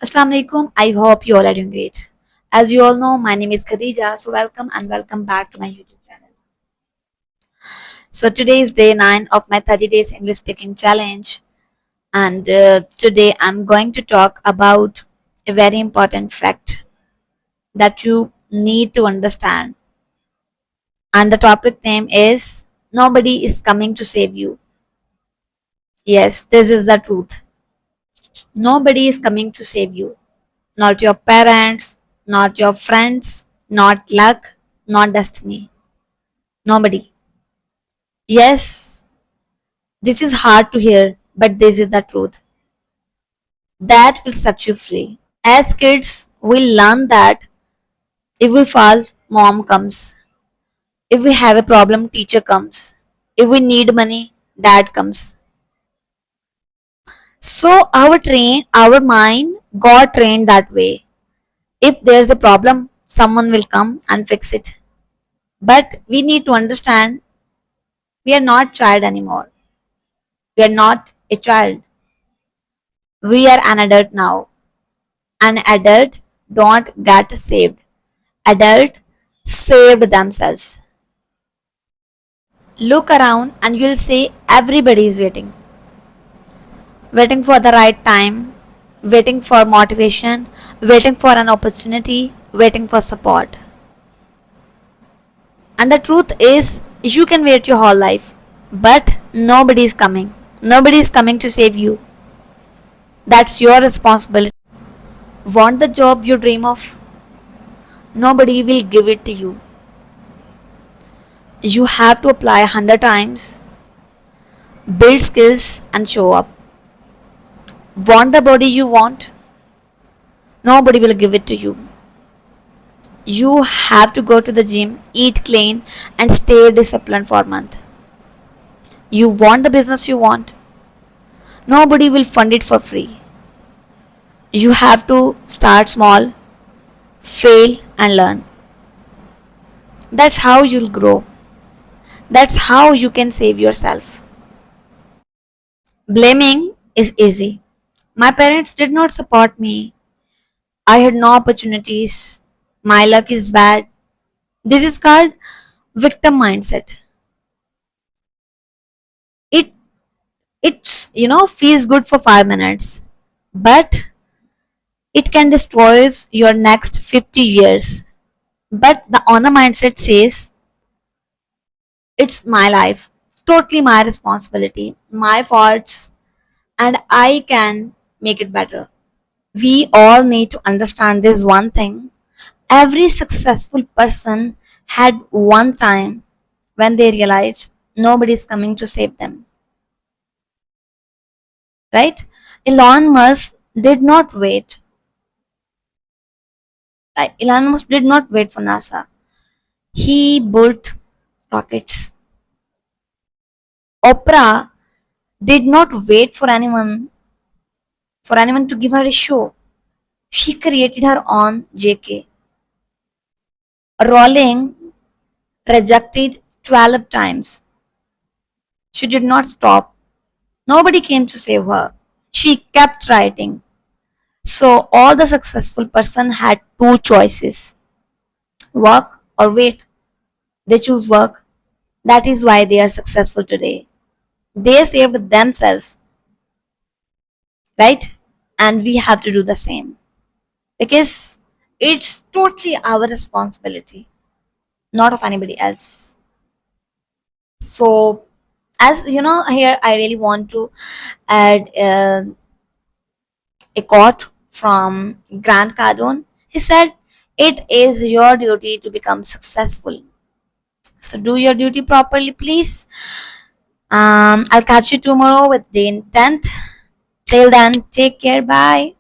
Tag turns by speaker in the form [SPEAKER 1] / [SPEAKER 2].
[SPEAKER 1] Assalamu alaikum. I hope you all are doing great. As you all know, my name is Khadija. So welcome and welcome back to my YouTube channel. So today is day 9 of my 30 days English speaking challenge, and today I'm going to talk about a very important fact that you need to understand. And the topic name is nobody is coming to save you. Yes, this is the truth. Nobody is coming to save you. Not your parents, not your friends, not luck, not destiny. Nobody. Yes, this is hard to hear, but this is the truth. That will set you free. As kids, we learn that if we fall, mom comes. If we have a problem, teacher comes. If we need money, dad comes. So our mind got trained that way. If there's a problem, someone will come and fix it. But we need to understand we are not child anymore. We are not a child. We are an adult now. An adult don't get saved. Adult saved themselves. Look around and you'll see everybody is waiting. Waiting for the right time, waiting for motivation, waiting for an opportunity, waiting for support. And the truth is, you can wait your whole life, but nobody is coming. Nobody is coming to save you. That's your responsibility. Want the job you dream of? Nobody will give it to you. You have to apply 100 times, build skills, and show up. Want the body you want? Nobody will give it to you. You have to go to the gym, eat clean, and stay disciplined for a month. You want the business you want? Nobody will fund it for free. You have to start small, fail, and learn. That's how you'll grow. That's how you can save yourself. Blaming is easy. My parents did not support me. I had no opportunities. My luck is bad. This is called victim mindset. It feels good for 5 minutes, but it can destroy your next 50 years. But the honor mindset says it's my life, totally my responsibility, my faults, and I can make it better. We all need to understand this one thing. Every successful person had one time when they realized nobody is coming to save them. Right? Elon Musk did not wait. Elon Musk did not wait for NASA. He built rockets. Oprah did not wait for anyone to give her a show. She created her own JK. Rowling rejected 12 times. She did not stop. Nobody came to save her. She kept writing. So all the successful person had two choices: work or wait. They choose work. That is why they are successful today. They saved themselves, right? And we have to do the same because it's totally our responsibility, not of anybody else. So, as you know, here I really want to add a quote from Grant Cardone. He said, "It is your duty to become successful. So, do your duty properly, please." I'll catch you tomorrow with day 10th. Till then, take care. Bye.